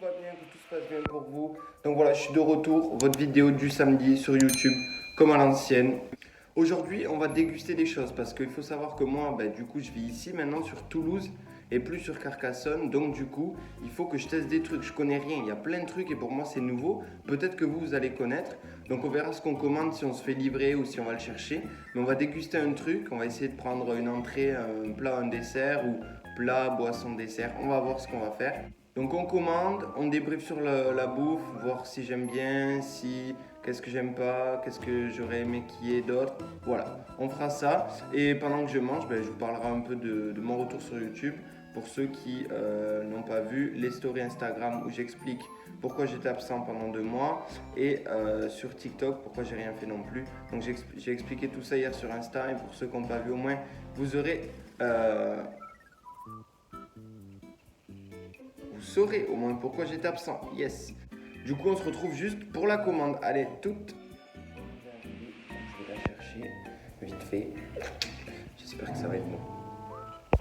va bien, que tout se passe bien pour vous. Donc voilà, je suis de retour, votre vidéo du samedi sur YouTube, comme à l'ancienne. Aujourd'hui, on va déguster des choses parce qu'il faut savoir que moi, du coup, je vis ici maintenant sur Toulouse et plus sur Carcassonne. Donc du coup, il faut que je teste des trucs. Je connais rien, il y a plein de trucs et pour moi, c'est nouveau. Peut-être que vous allez connaître. Donc on verra ce qu'on commande, si on se fait livrer ou si on va le chercher. Mais on va déguster un truc, on va essayer de prendre une entrée, un plat, un dessert ou plat, boisson, dessert. On va voir ce qu'on va faire. Donc on commande, on débriefe sur la bouffe, voir si j'aime bien, si qu'est-ce que j'aime pas, qu'est-ce que j'aurais aimé qu'il y ait d'autre. Voilà, on fera ça. Et pendant que je mange, je vous parlerai un peu de mon retour sur YouTube. Pour ceux qui n'ont pas vu les stories Instagram où j'explique pourquoi j'étais absent pendant 2 mois et sur TikTok pourquoi j'ai rien fait non plus. Donc j'ai expliqué tout ça hier sur Insta et pour ceux qui n'ont pas vu au moins, vous aurez... vous saurez au moins pourquoi j'étais absent. Yes. Du coup, on se retrouve juste pour la commande. Allez, toute. Je vais la chercher vite fait. J'espère que ça va être bon.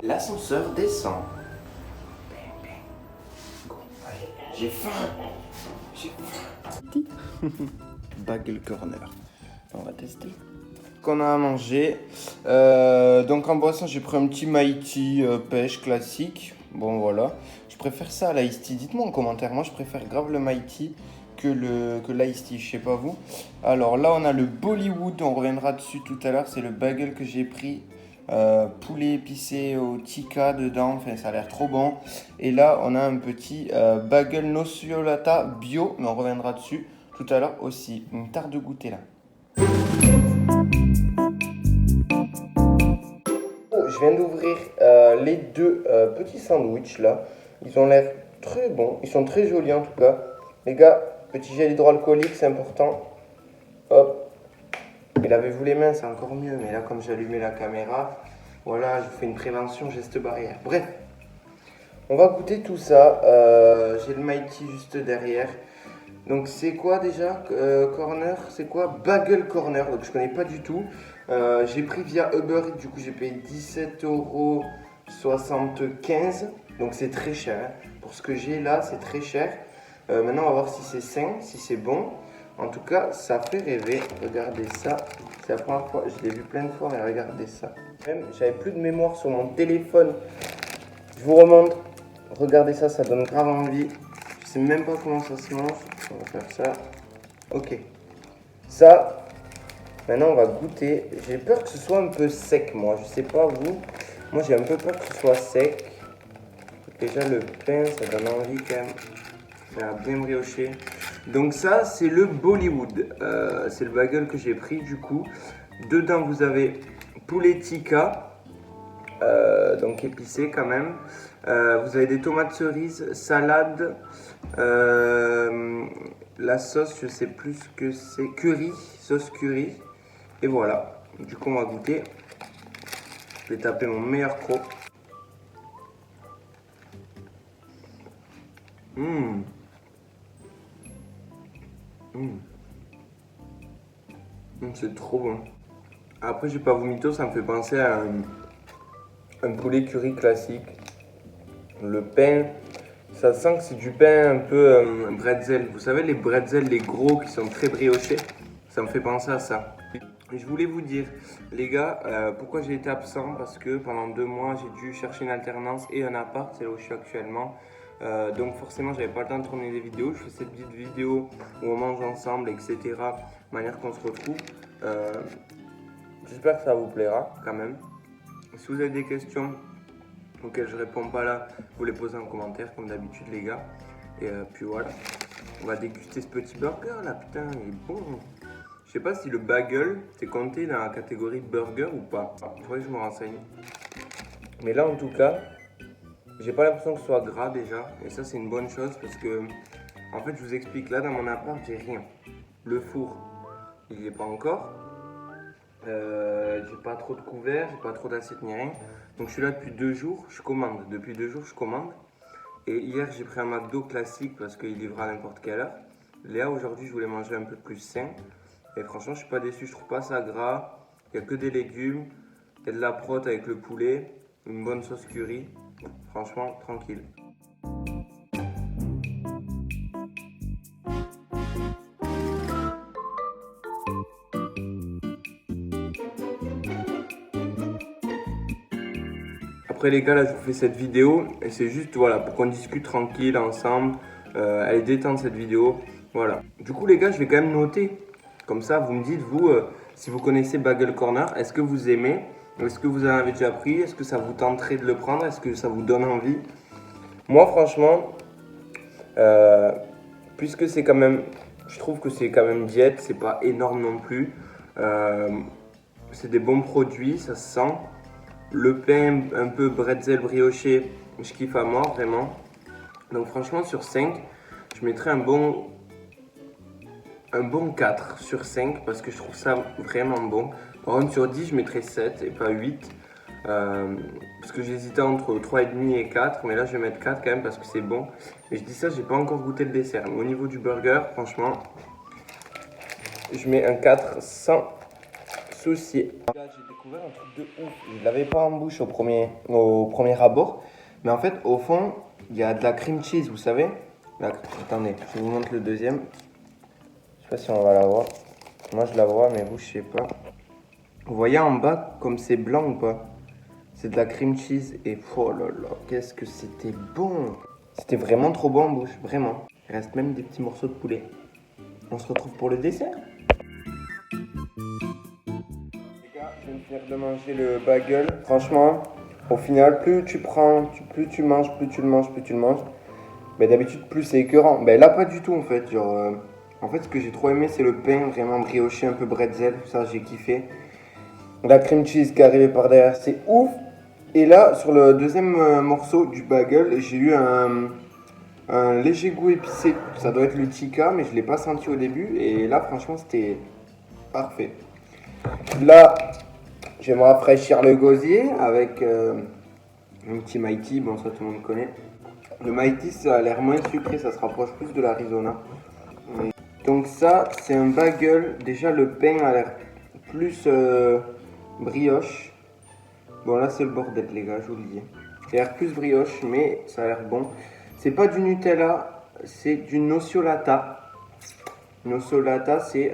L'ascenseur descend. J'ai faim. J'ai faim. Bagel Corner. On va tester. Qu'on a à manger. Donc en boisson, j'ai pris un petit Mighty pêche classique. Bon voilà. Je préfère ça à l'Ice Tea. Dites-moi en commentaire. Moi, je préfère grave le Mighty que l'Ice Tea. Je sais pas vous. Alors là, on a le Bollywood. On reviendra dessus tout à l'heure. C'est le bagel que j'ai pris. Poulet épicé au tikka dedans. Enfin, ça a l'air trop bon. Et là, on a un petit bagel nociolata bio. Mais on reviendra dessus tout à l'heure aussi. Une tarte de goûter là. Je viens d'ouvrir les deux petits sandwichs là. Ils ont l'air très bons. Ils sont très jolis en tout cas. Les gars, petit gel hydroalcoolique, c'est important. Hop. Et lavez-vous les mains, c'est encore mieux. Mais là, comme j'ai allumé la caméra, voilà, je vous fais une prévention geste barrière. Bref, on va goûter tout ça. J'ai le Mighty juste derrière. Donc c'est quoi déjà Corner, c'est quoi Bagel Corner, donc je connais pas du tout. J'ai pris via Uber Eats, du coup j'ai payé 17,75 €. Donc c'est très cher. Hein. Pour ce que j'ai là, c'est très cher. Maintenant on va voir si c'est sain, si c'est bon. En tout cas, ça fait rêver. Regardez ça. C'est la première fois, je l'ai vu plein de fois, mais regardez ça. Même, j'avais plus de mémoire sur mon téléphone. Je vous remontre. Regardez ça, ça donne grave envie. Je sais même pas comment ça se mange. On va faire ça. Ok. Ça, maintenant on va goûter. J'ai peur que ce soit un peu sec, moi. Je sais pas vous. Moi j'ai un peu peur que ce soit sec. Déjà le pain, ça donne envie quand même. Ça a bien brioché. Donc ça, c'est le Bollywood. C'est le bagel que j'ai pris du coup. Dedans vous avez poulet tikka. Donc épicé quand même. Vous avez des tomates cerises, salade, la sauce, je sais plus ce que c'est, curry, sauce curry. Et voilà, du coup on va goûter. Je vais taper mon meilleur croc. C'est trop bon. Après, j'ai pas vous mytho, ça me fait penser à un poulet curry classique. Le pain, ça sent que c'est du pain un peu bretzel. Vous savez, les bretzels, les gros qui sont très briochés, ça me fait penser à ça. Et je voulais vous dire, les gars, pourquoi j'ai été absent? Parce que pendant 2 mois, j'ai dû chercher une alternance et un appart, c'est là où je suis actuellement. Donc forcément, j'avais pas le temps de tourner des vidéos. Je fais cette petite vidéo où on mange ensemble, etc. De manière qu'on se retrouve. J'espère que ça vous plaira quand même. Si vous avez des questions auxquelles je réponds pas là, vous les posez en commentaire comme d'habitude les gars. Et puis voilà, on va déguster ce petit burger là, putain, il est bon. Je sais pas si le bagel c'est compté dans la catégorie burger ou pas. Il faudrait que je me renseigne. Mais là en tout cas, j'ai pas l'impression que ce soit gras déjà. Et ça c'est une bonne chose parce que en fait je vous explique, là dans mon appart j'ai rien. Le four, il n'y est pas encore. J'ai pas trop de couverts, j'ai pas trop d'assiettes ni rien. Donc je suis là depuis 2 jours, je commande. Depuis 2 jours, je commande. Et hier, j'ai pris un McDo classique parce qu'il livre à n'importe quelle heure. Là, aujourd'hui, je voulais manger un peu plus sain. Et franchement, je suis pas déçu, je trouve pas ça gras. Il n'y a que des légumes, il y a de la prot avec le poulet, une bonne sauce curry. Franchement, tranquille. Après les gars, là je vous fais cette vidéo et c'est juste voilà pour qu'on discute tranquille ensemble. Elle est détente cette vidéo. Voilà. Du coup les gars, je vais quand même noter. Comme ça, vous me dites vous si vous connaissez Bagel Corner, est-ce que vous aimez? Est-ce que vous en avez déjà pris? Est-ce que ça vous tenterait de le prendre? Est-ce que ça vous donne envie? Moi franchement, puisque c'est quand même, je trouve que c'est quand même diète, c'est pas énorme non plus. C'est des bons produits, ça se sent. Le pain un peu bretzel brioché, je kiffe à mort vraiment. Donc franchement sur 5, je mettrais un bon 4 sur 5 parce que je trouve ça vraiment bon. Par contre sur 10, je mettrais 7 et pas 8. Parce que j'hésitais entre 3,5 et 4, mais là je vais mettre 4 quand même parce que c'est bon. Et je dis ça, j'ai pas encore goûté le dessert. Mais au niveau du burger, franchement, je mets un 4 sans souci. Là, j'ai découvert un truc de ouf. Je l'avais pas en bouche au premier abord. Mais en fait, au fond, il y a de la cream cheese, vous savez. Là, attendez, je vous montre le deuxième. Je sais pas si on va la voir. Moi, je la vois, mais vous, je sais pas. Vous voyez en bas comme c'est blanc ou pas? C'est de la cream cheese et oh là là, qu'est-ce que c'était bon! C'était vraiment trop bon en bouche, vraiment. Il reste même des petits morceaux de poulet. On se retrouve pour le dessert. Les gars, je viens de finir de manger le bagel. Franchement, au final, plus tu prends, plus tu manges, plus tu le manges, plus tu le manges. Mais d'habitude, plus c'est écœurant. Mais là, pas du tout en fait. Genre, en fait, ce que j'ai trop aimé, c'est le pain vraiment brioché, un peu bretzel. Ça, j'ai kiffé. La cream cheese qui est arrivée par derrière, c'est ouf. Et là, sur le deuxième morceau du bagel, j'ai eu un léger goût épicé. Ça doit être le tikka, mais je ne l'ai pas senti au début. Et là, franchement, c'était parfait. Là, je vais me rafraîchir le gosier avec un petit Mighty. Bon, ça, tout le monde connaît. Le Mighty, ça a l'air moins sucré, ça se rapproche plus de l'Arizona. Donc ça, c'est un bagel. Déjà, le pain a l'air plus brioche. Bon là c'est le bordel les gars, je vous le dis. Il a l'air plus brioche mais ça a l'air bon. C'est pas du Nutella, c'est du nocciolata. Nocciolata c'est,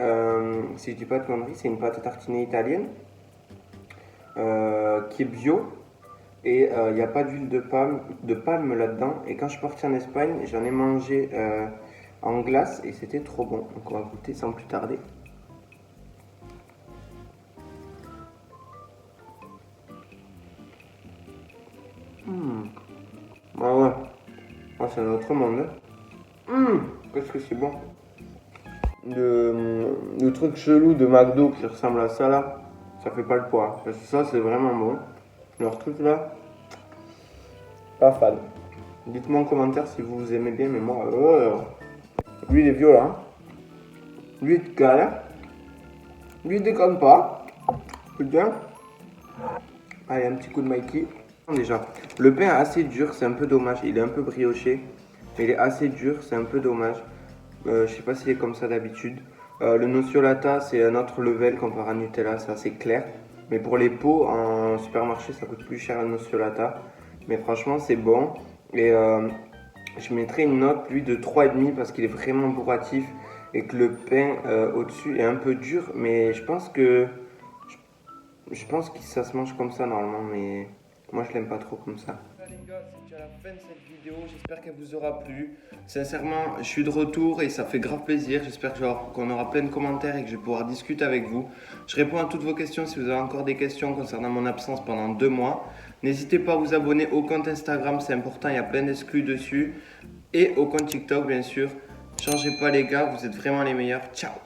si je dis pas de conneries, c'est une pâte à tartiner italienne qui est bio. Et il n'y a pas d'huile de palme là-dedans. Et quand je suis parti en Espagne, j'en ai mangé en glace et c'était trop bon. Donc on va goûter sans plus tarder. Ah ouais, ah, c'est un autre monde. Qu'est-ce que c'est bon. Le truc chelou de McDo qui ressemble à ça là, ça fait pas le poids. Parce que ça c'est vraiment bon. Leur truc là, pas fan. Dites-moi en commentaire si vous aimez bien, mais moi, lui il est violent. Lui il te cale. Lui il déconne pas. Putain. Allez, un petit coup de Mikey. Déjà, le pain est assez dur, c'est un peu dommage. Il est un peu brioché, mais il est assez dur, c'est un peu dommage. Je sais pas s'il est comme ça d'habitude. Le nocciolata, c'est un autre level comparé à Nutella, c'est assez clair. Mais pour les pots en supermarché, ça coûte plus cher le nocciolata. Mais franchement, c'est bon. Et je mettrais une note, lui, de 3,5 parce qu'il est vraiment bourratif et que le pain au-dessus est un peu dur. Mais je pense que ça se mange comme ça normalement, mais moi je l'aime pas trop comme ça. Voilà les gars, c'est déjà la fin de cette vidéo, j'espère qu'elle vous aura plu. Sincèrement, je suis de retour et ça fait grave plaisir. J'espère qu'on aura plein de commentaires et que je vais pouvoir discuter avec vous. Je réponds à toutes vos questions si vous avez encore des questions concernant mon absence pendant 2 mois. N'hésitez pas à vous abonner au compte Instagram, c'est important, il y a plein d'exclus dessus. Et au compte TikTok bien sûr. Changez pas les gars, vous êtes vraiment les meilleurs. Ciao!